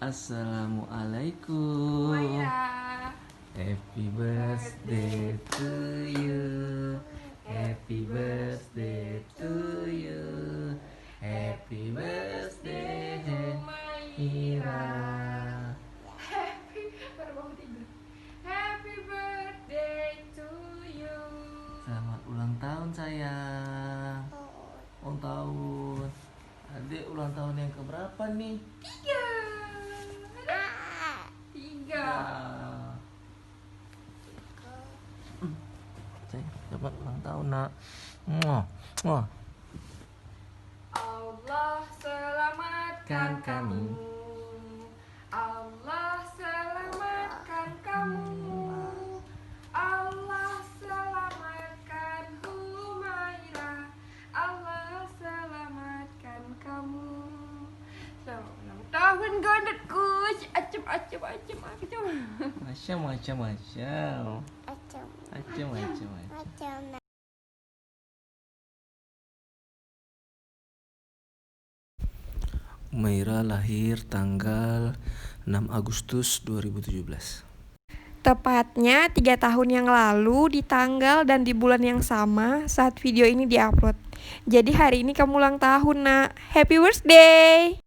Assalamualaikum. Maya. Happy birthday to you. Happy birthday to you. Happy birthday Ira. Baru bangun tidur. Happy birthday to you. Selamat ulang tahun sayang. Ulang tahun. Adik ulang tahun yang keberapa nih? 3. Sayang, selamat ulang tahun nak. Muah, muah. Allah selamatkan kamu. Allah selamatkan kamu. Allah selamatkan Humaira. Allah selamatkan kamu. Selamat ulang tahun gondetku. Acem. Macam. Humaira lahir tanggal 6 Agustus 2017. Tepatnya 3 tahun yang lalu di tanggal dan di bulan yang sama saat video ini diupload. Jadi hari ini kamu ulang tahun nak. Happy birthday.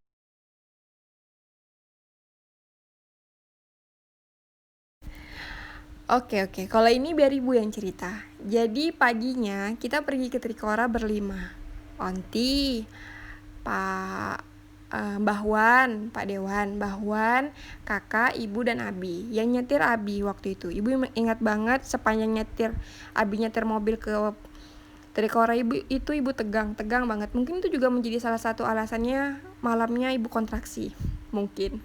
Oke, kalau ini biar ibu yang cerita. Jadi paginya kita pergi ke Trikora berlima. Onti, Pak Mbah Wan, Pak Dewan, Mbah Wan, kakak, ibu, dan Abi. Yang nyetir Abi waktu itu. Ibu ingat banget sepanjang Abi nyetir mobil ke Trikora ibu tegang banget. Mungkin itu juga menjadi salah satu alasannya malamnya ibu kontraksi. Mungkin.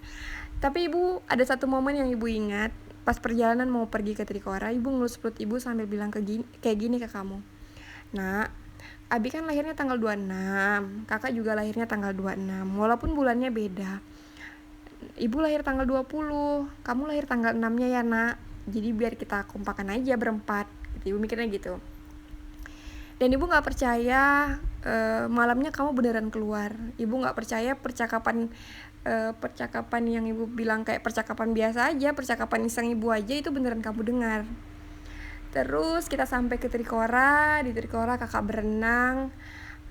Tapi ibu ada satu momen yang ibu ingat. Pas perjalanan mau pergi ke Trikora, ibu ngelus perut ibu sambil bilang kayak gini ke kamu. Nak, Abi kan lahirnya tanggal 26, kakak juga lahirnya tanggal 26, walaupun bulannya beda. Ibu lahir tanggal 20, kamu lahir tanggal 6-nya ya nak. Jadi biar kita kompakan aja berempat. Ibu mikirnya gitu. Dan ibu gak percaya malamnya kamu beneran keluar. Ibu gak percaya percakapan yang ibu bilang kayak percakapan biasa aja, percakapan iseng ibu aja itu beneran kamu dengar. Terus kita sampai ke Trikora. Di Trikora kakak berenang,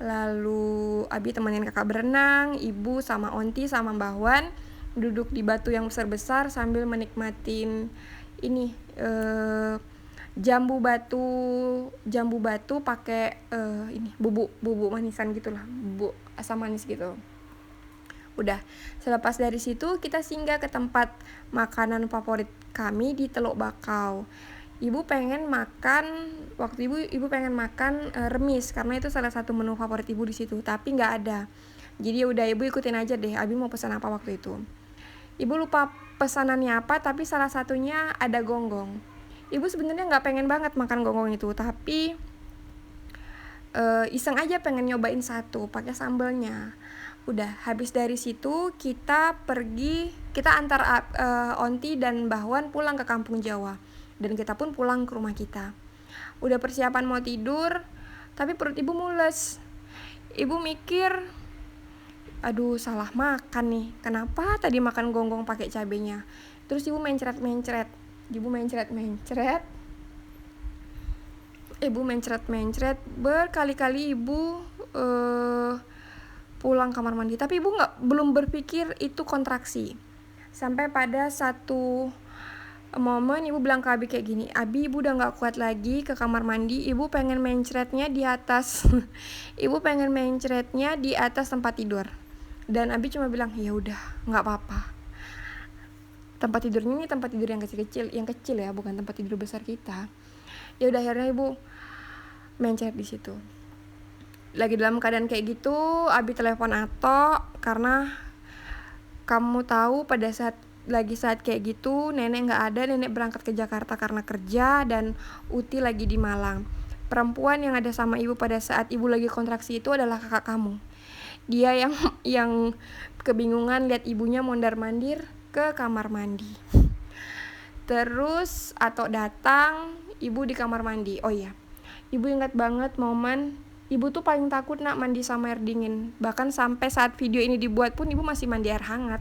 lalu Abi temenin kakak berenang, ibu sama Onti sama Mbah Wan duduk di batu yang besar-besar sambil menikmatin ini jambu batu pakai ini bubuk manisan gitulah, bubuk asam manis gitu. Udah, selepas dari situ kita singgah ke tempat makanan favorit kami di Teluk Bakau. Ibu pengen makan remis karena itu salah satu menu favorit ibu di situ, tapi nggak ada. Jadi udah ibu ikutin aja deh. Abi mau pesan apa waktu itu. Ibu lupa pesanannya apa, tapi salah satunya ada gonggong. Ibu sebenarnya nggak pengen banget makan gonggong itu, tapi iseng aja pengen nyobain satu pakai sambelnya. Udah, habis dari situ kita antar Onti dan Mbah Wan pulang ke kampung Jawa. Dan kita pun pulang ke rumah kita. Udah persiapan mau tidur, tapi perut ibu mules. Ibu mikir, aduh salah makan nih. Kenapa tadi makan gonggong pakai cabenya? Terus ibu mencret. Berkali-kali ibu pulang kamar mandi, tapi ibu belum berpikir itu kontraksi. Sampai pada satu momen ibu bilang ke Abi kayak gini, Abi ibu udah gak kuat lagi ke kamar mandi, ibu pengen mencretnya di atas tempat tidur. Dan Abi cuma bilang ya udah nggak apa-apa. Tempat tidurnya ini tempat tidur yang kecil ya, bukan tempat tidur besar kita. Ya udah akhirnya ibu mencret di situ. Lagi dalam keadaan kayak gitu, Abi telepon Ato karena kamu tahu pada saat kayak gitu nenek nggak ada, nenek berangkat ke Jakarta karena kerja dan Uti lagi di Malang. Perempuan yang ada sama ibu pada saat ibu lagi kontraksi itu adalah kakak kamu. Dia yang kebingungan lihat ibunya mondar-mandir ke kamar mandi. Terus Ato datang, ibu di kamar mandi. Oh iya, ibu ingat banget momen ibu tuh paling takut nak mandi sama air dingin. Bahkan sampai saat video ini dibuat pun ibu masih mandi air hangat.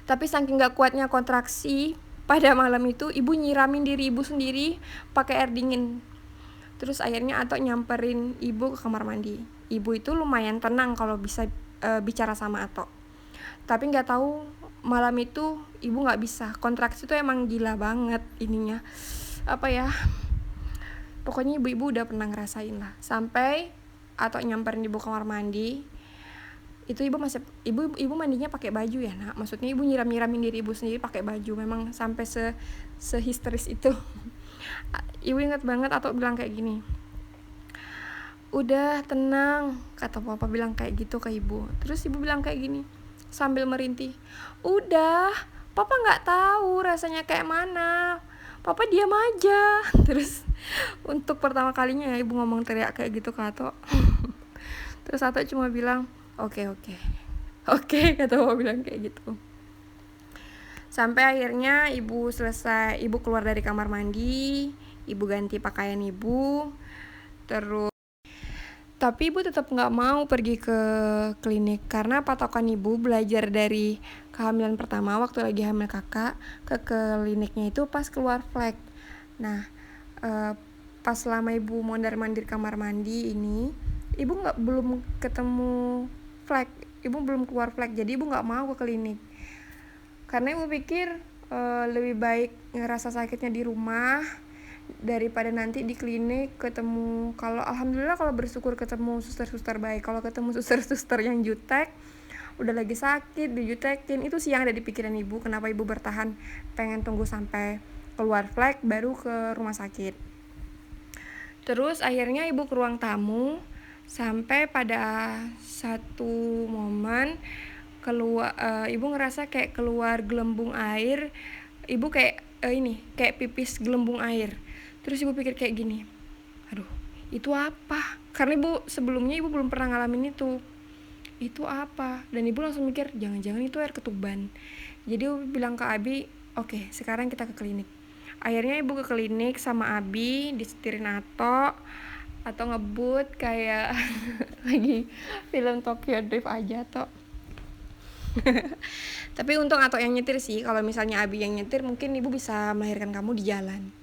Tapi saking gak kuatnya kontraksi, pada malam itu ibu nyiramin diri ibu sendiri pakai air dingin. Terus akhirnya Atok nyamperin ibu ke kamar mandi. Ibu itu lumayan tenang kalau bisa bicara sama Atok. Tapi nggak tahu malam itu ibu nggak bisa. Kontraksi itu emang gila banget ininya. Apa ya? Pokoknya ibu-ibu udah pernah ngerasain lah. Sampai Atok nyamperin ibu kamar mandi. Itu ibu mandinya pakai baju ya, Nak. Maksudnya ibu nyiramin diri ibu sendiri pakai baju. Memang sampai sehisteris itu. Ibu ingat banget Atok bilang kayak gini, udah tenang, kata papa bilang kayak gitu ke ibu. Terus ibu bilang kayak gini sambil merintih, udah, papa nggak tahu rasanya kayak mana, papa diam aja. Terus untuk pertama kalinya ya ibu ngomong teriak kayak gitu ke Atok. Terus Atok cuma bilang oke, kata papa bilang kayak gitu. Sampai akhirnya ibu keluar dari kamar mandi, ibu ganti pakaian ibu, terus tapi ibu tetap nggak mau pergi ke klinik karena patokan ibu belajar dari kehamilan pertama waktu lagi hamil kakak ke kliniknya itu pas keluar flek. Nah, pas selama ibu mondar-mandir kamar mandi ini, ibu belum ketemu flek, ibu belum keluar flek, jadi ibu nggak mau ke klinik. Karena ibu pikir lebih baik ngerasa sakitnya di rumah daripada nanti di klinik ketemu. Alhamdulillah kalau bersyukur ketemu suster-suster baik. Kalau ketemu suster-suster yang jutek, udah lagi sakit dijutekin, itu sih yang ada di pikiran ibu. Kenapa ibu bertahan pengen tunggu sampai keluar flek baru ke rumah sakit. Terus akhirnya ibu ke ruang tamu sampai pada satu momen ibu ngerasa kayak keluar gelembung air. Ibu kayak kayak pipis gelembung air. Terus ibu pikir kayak gini, aduh, itu apa? Karena sebelumnya ibu belum pernah ngalamin itu apa? Dan ibu langsung mikir, jangan-jangan itu air ketuban. Jadi ibu bilang ke Abi, oke, sekarang kita ke klinik. Akhirnya ibu ke klinik sama Abi, disetirin atau ngebut kayak lagi film Tokyo Drift aja toh. Tapi untung Atok yang nyetir sih. Kalau misalnya Abi yang nyetir, mungkin ibu bisa melahirkan kamu di jalan.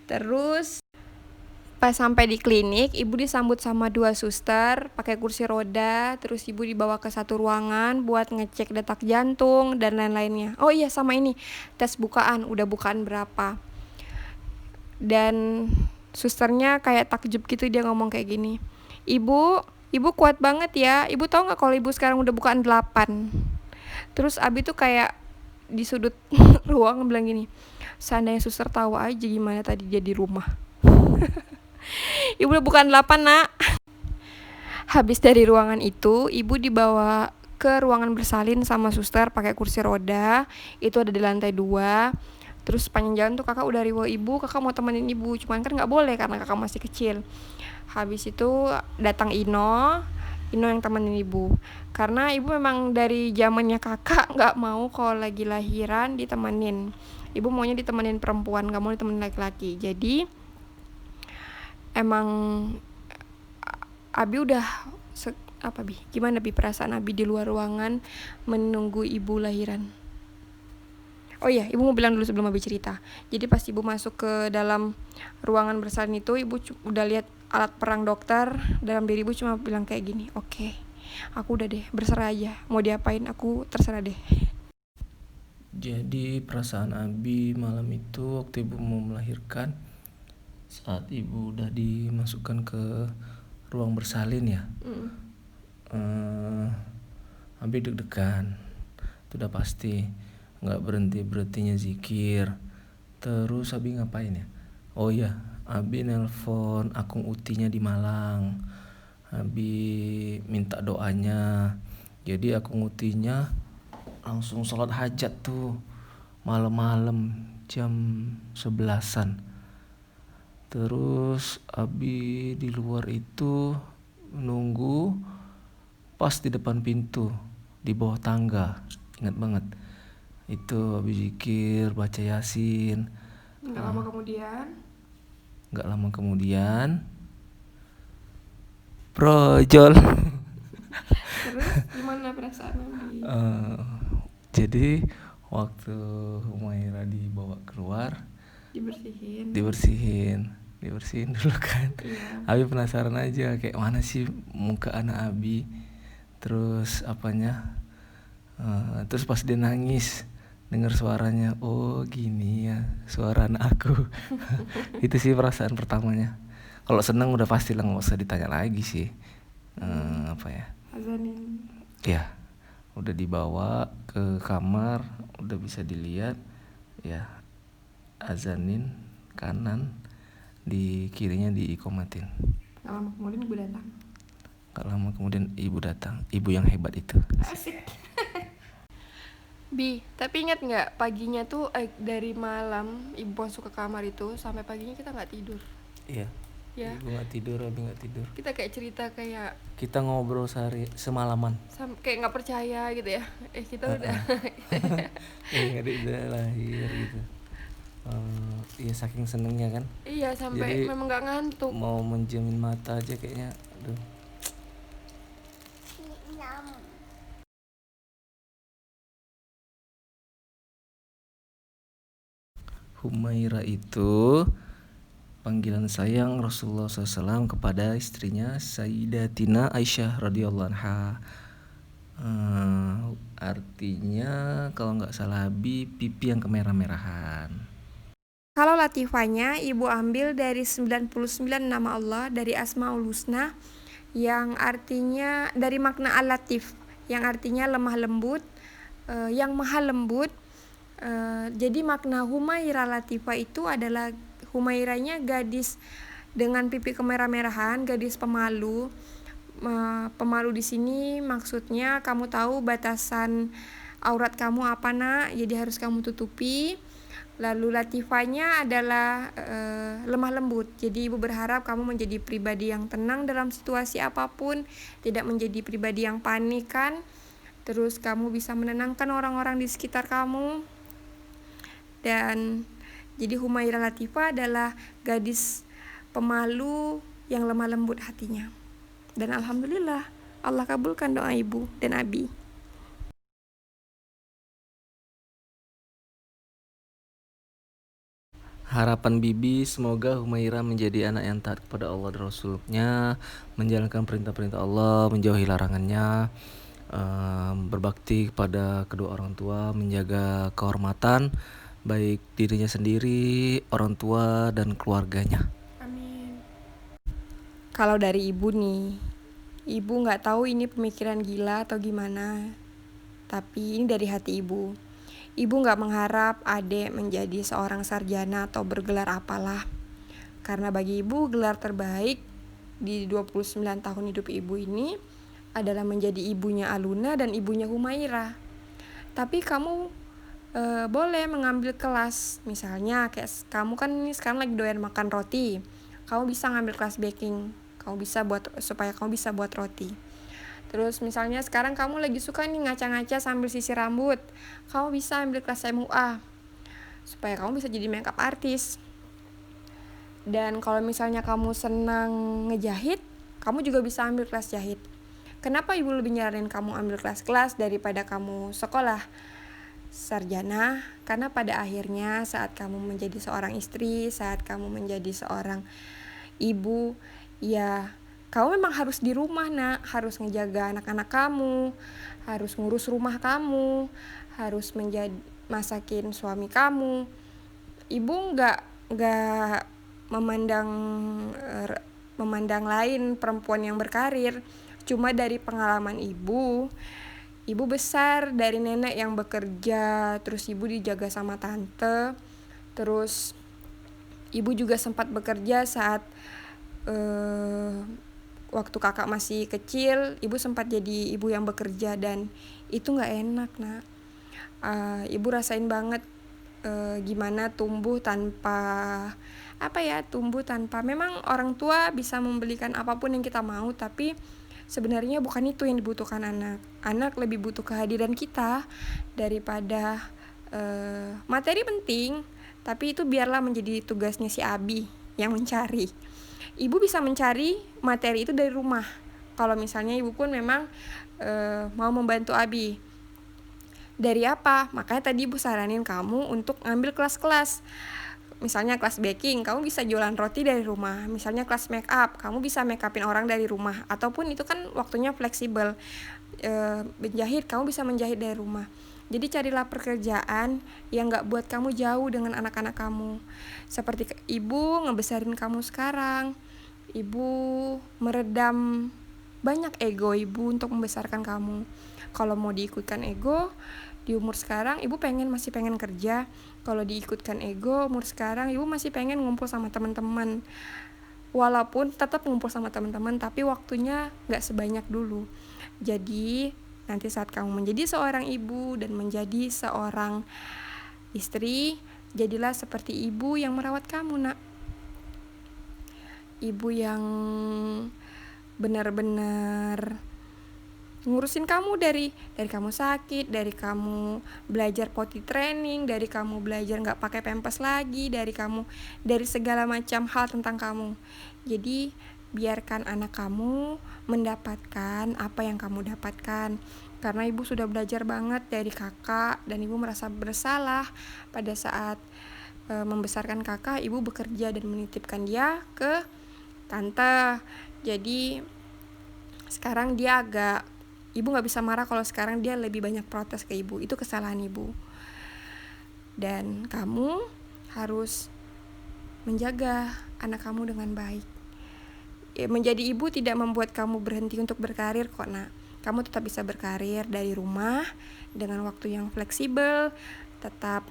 Terus pas sampai di klinik, ibu disambut sama 2 suster pakai kursi roda. Terus ibu dibawa ke satu ruangan buat ngecek detak jantung dan lain-lainnya. Oh iya, sama ini tes bukaan, udah bukaan berapa. Dan susternya kayak takjub gitu, dia ngomong kayak gini, ibu kuat banget ya. Ibu tahu nggak kalau ibu sekarang udah bukaan 8. Terus Abi tuh kayak di sudut ruang bilang gini, seandainya suster tahu aja gimana tadi dia di rumah. Ibu udah bukan 8, Nak. Habis dari ruangan itu, ibu dibawa ke ruangan bersalin sama suster pakai kursi roda. Itu ada di lantai 2. Terus sepanjang jalan tuh kakak udah riwo ibu, kakak mau temenin ibu, cuman kan nggak boleh karena kakak masih kecil. Habis itu datang Ino yang temenin ibu, karena ibu memang dari zamannya kakak nggak mau kalau lagi lahiran ditemenin. Ibu maunya ditemenin perempuan, nggak mau ditemenin laki-laki. Jadi emang Abi udah gimana perasaan Abi di luar ruangan menunggu ibu lahiran? Oh iya, ibu mau bilang dulu sebelum Abi cerita. Jadi pas ibu masuk ke dalam ruangan bersalin itu, ibu udah lihat alat perang dokter. Dalam diri ibu cuma bilang kayak gini, oke, aku udah deh, berserah aja. Mau diapain, aku terserah deh. Jadi perasaan Abi malam itu waktu ibu mau melahirkan, saat ibu udah dimasukkan ke ruang bersalin ya, Abi deg-degan. Itu udah pasti. Nggak berhentinya zikir. Terus Abi ngapain ya? Oh iya, Abi nelpon akung utinya di Malang. Abi minta doanya. Jadi akung utinya langsung sholat hajat tuh malam-malam jam 11-an. Terus Abi di luar itu nunggu pas di depan pintu di bawah tangga. Ingat banget. Itu Abi zikir, baca Yasin. Nggak lama kemudian brojol. terus gimana perasaan Abi? Jadi waktu Humaira dibawa keluar, Dibersihin. dibersihin dulu kan. Iya. Abi penasaran aja kayak mana sih muka anak Abi, terus apanya, terus pas dia nangis dengar suaranya, oh gini ya suara anak aku. Itu sih perasaan pertamanya. Kalau senang udah pasti lah, nggak usah ditanya lagi sih. Apa ya, Azanin. ya udah dibawa ke kamar, udah bisa dilihat ya, azanin kanan, di kirinya diikomatin. Gak lama kemudian ibu datang. Gak lama kemudian ibu datang, ibu yang hebat itu. Asik. Bi, tapi ingat nggak paginya tuh dari malam ibu masuk ke kamar itu sampai paginya kita nggak tidur. Iya, Ya, ibu nggak tidur, Abi nggak tidur. kita kayak cerita kayak Kita ngobrol semalaman. kayak nggak percaya gitu ya. Kita udah. Adik udah lahir gitu. Iya saking senengnya kan, Iya, sampai Jadi, memang nggak ngantuk. mau menjamin mata aja kayaknya, aduh. Humaira itu panggilan sayang Rasulullah SAW kepada istrinya Sayyidatina Aisyah radhiyallahu anha. Artinya kalau nggak salah Abi, pipi yang kemerah-merahan. Kalau latifahnya ibu ambil dari 99 nama Allah dari Asmaul Husna, yang artinya dari makna al-latif, yang artinya lemah lembut, yang maha lembut. Jadi makna Humaira Latifah itu adalah Humairanya gadis dengan pipi kemerah-merahan, gadis pemalu. Pemalu di sini maksudnya kamu tahu batasan aurat kamu apa nak, jadi harus kamu tutupi. Lalu latifahnya adalah lemah lembut. Jadi ibu berharap kamu menjadi pribadi yang tenang dalam situasi apapun, tidak menjadi pribadi yang panik kan. Terus kamu bisa menenangkan orang-orang di sekitar kamu. Dan jadi Humaira Latifah adalah gadis pemalu yang lemah lembut hatinya. Dan alhamdulillah Allah kabulkan doa ibu dan Abi. Harapan Bibi semoga Humaira menjadi anak yang taat kepada Allah dan Rasulnya, menjalankan perintah-perintah Allah, menjauhi larangannya, berbakti kepada kedua orang tua, menjaga kehormatan baik dirinya sendiri, orang tua, dan keluarganya. Amin. Kalau dari ibu nih, ibu nggak tahu ini pemikiran gila atau gimana, tapi ini dari hati ibu. Ibu nggak mengharap adik menjadi seorang sarjana atau bergelar apalah. Karena bagi ibu gelar terbaik di 29 tahun hidup ibu ini adalah menjadi ibunya Aluna dan ibunya Humaira. Tapi kamu boleh mengambil kelas, misalnya kayak kamu kan ini sekarang lagi doyan makan roti, kamu bisa ngambil kelas baking, supaya kamu bisa buat roti. Terus misalnya sekarang kamu lagi suka nih ngaca-ngaca sambil sisir rambut, kamu bisa ambil kelas MUA supaya kamu bisa jadi makeup artist. Dan kalau misalnya kamu senang ngejahit, kamu juga bisa ambil kelas jahit. Kenapa ibu lebih nyaranin kamu ambil kelas-kelas daripada kamu sekolah sarjana? Karena pada akhirnya saat kamu menjadi seorang istri, saat kamu menjadi seorang ibu, ya kamu memang harus di rumah nak, harus ngejaga anak-anak kamu, harus ngurus rumah kamu, harus masakin suami kamu. Ibu nggak memandang lain perempuan yang berkarir. Cuma dari pengalaman ibu besar dari nenek yang bekerja, terus ibu dijaga sama tante, terus ibu juga sempat bekerja saat waktu kakak masih kecil, ibu sempat jadi ibu yang bekerja dan itu nggak enak nak. Ibu rasain banget gimana tumbuh tanpa memang orang tua bisa membelikan apapun yang kita mau, tapi sebenarnya bukan itu yang dibutuhkan anak. Anak lebih butuh kehadiran kita daripada materi penting, tapi itu biarlah menjadi tugasnya si Abi yang mencari. Ibu bisa mencari materi itu dari rumah. Kalau misalnya ibu pun memang mau membantu Abi. Dari apa? Makanya tadi ibu saranin kamu untuk ngambil kelas-kelas. Misalnya kelas baking, kamu bisa jualan roti dari rumah. Misalnya kelas make up, kamu bisa make upin orang dari rumah. Ataupun itu kan waktunya fleksibel. Menjahit, kamu bisa menjahit dari rumah. Jadi carilah pekerjaan yang gak buat kamu jauh dengan anak-anak kamu. Seperti ibu ngebesarin kamu sekarang. Ibu meredam banyak ego ibu untuk membesarkan kamu. Kalau mau diikutkan ego, di umur sekarang ibu masih pengen kerja. Kalau diikutkan ego, umur sekarang ibu masih pengen ngumpul sama teman-teman. Walaupun tetap ngumpul sama teman-teman, tapi waktunya gak sebanyak dulu. Jadi nanti saat kamu menjadi seorang ibu dan menjadi seorang istri, jadilah seperti ibu yang merawat kamu, nak. Ibu yang benar-benar ngurusin kamu dari kamu sakit, dari kamu belajar potty training, dari kamu belajar nggak pakai pampers lagi, dari segala macam hal tentang kamu. Jadi biarkan anak kamu mendapatkan apa yang kamu dapatkan, karena ibu sudah belajar banget dari kakak dan ibu merasa bersalah pada saat membesarkan kakak. Ibu bekerja dan menitipkan dia ke tante. Jadi sekarang ibu gak bisa marah kalau sekarang dia lebih banyak protes ke ibu. Itu kesalahan ibu. Dan kamu harus menjaga anak kamu dengan baik. Menjadi ibu tidak membuat kamu berhenti untuk berkarir kok, nak. Kamu tetap bisa berkarir dari rumah dengan waktu yang fleksibel, tetap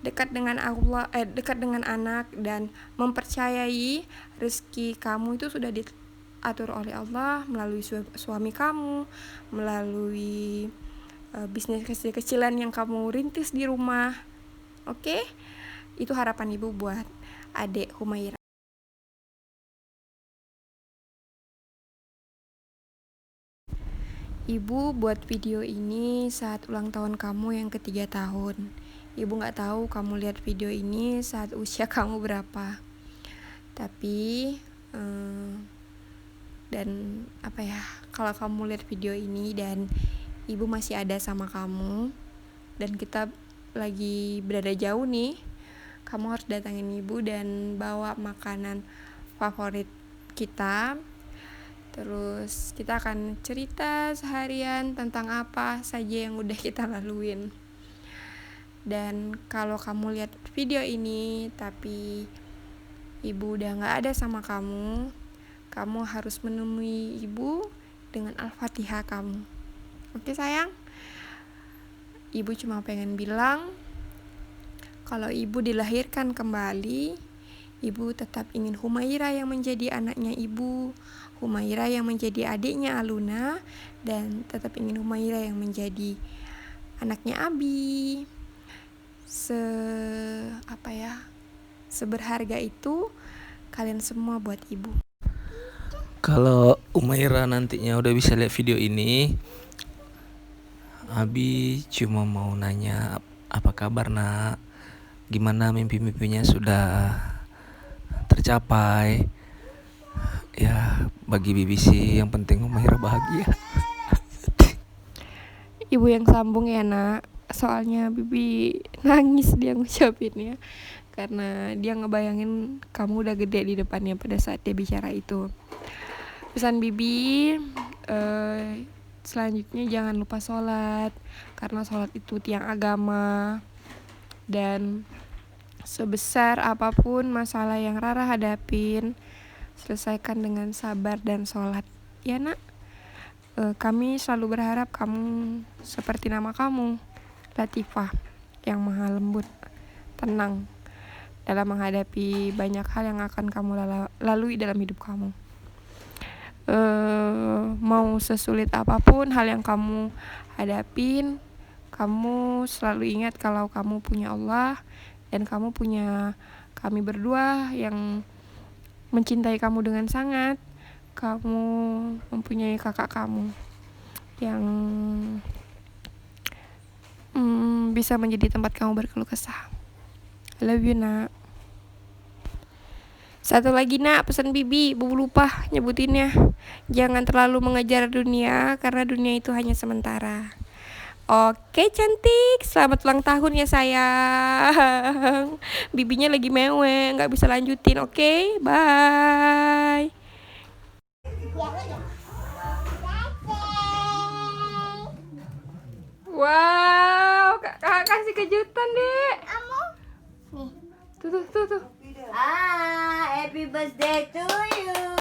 dekat dengan Allah, dekat dengan anak, dan mempercayai rezeki kamu itu sudah diatur oleh Allah melalui suami kamu, melalui bisnis kecil-kecilan yang kamu rintis di rumah. Oke? Itu harapan ibu buat adik Humaira. Ibu buat video ini saat ulang tahun kamu yang ke-3 tahun. Ibu gak tahu kamu lihat video ini saat usia kamu berapa. Tapi dan kalau kamu lihat video ini dan ibu masih ada sama kamu dan kita lagi berada jauh nih, kamu harus datangin ibu dan bawa makanan favorit kita. Terus kita akan cerita seharian tentang apa saja yang udah kita laluin. Dan kalau kamu lihat video ini tapi ibu udah gak ada sama kamu harus menemui ibu dengan Al-Fatihah kamu. Oke sayang? Ibu cuma pengen bilang kalau ibu dilahirkan kembali, ibu tetap ingin Humaira yang menjadi anaknya ibu, Humaira yang menjadi adiknya Aluna, dan tetap ingin Humaira yang menjadi anaknya Abi. Seberharga itu kalian semua buat ibu. Kalau Humaira nantinya udah bisa lihat video ini, Abi cuma mau nanya apa kabar, nak? Gimana mimpi-mimpinya sudah tercapai? Ya, bagi BBC yang penting Humaira bahagia. Ibu yang sambung ya, nak. Soalnya Bibi nangis dia ngucapinnya, karena dia ngebayangin kamu udah gede di depannya pada saat dia bicara itu. Pesan Bibi, selanjutnya jangan lupa sholat, karena sholat itu tiang agama. Dan sebesar apapun masalah yang Rara hadapin, selesaikan dengan sabar dan sholat, ya nak. Kami selalu berharap kamu seperti nama kamu, Latifah, yang maha lembut, tenang dalam menghadapi banyak hal yang akan kamu lalui dalam hidup kamu. Mau sesulit apapun hal yang kamu hadapin, kamu selalu ingat kalau kamu punya Allah dan kamu punya kami berdua yang mencintai kamu dengan sangat. Kamu mempunyai kakak kamu yang bisa menjadi tempat kamu berkeluh kesah. I love you, nak. Satu lagi, nak, pesan Bibi, Ibu lupa nyebutinnya. Jangan terlalu mengejar dunia, karena dunia itu hanya sementara. Oke cantik, selamat ulang tahun ya sayang. Bibinya lagi mewek, nggak bisa lanjutin. Oke, bye. Wow, kakak kasih kejutan dek. Kamu nih. Tuh tuh tuh tuh. Happy birthday to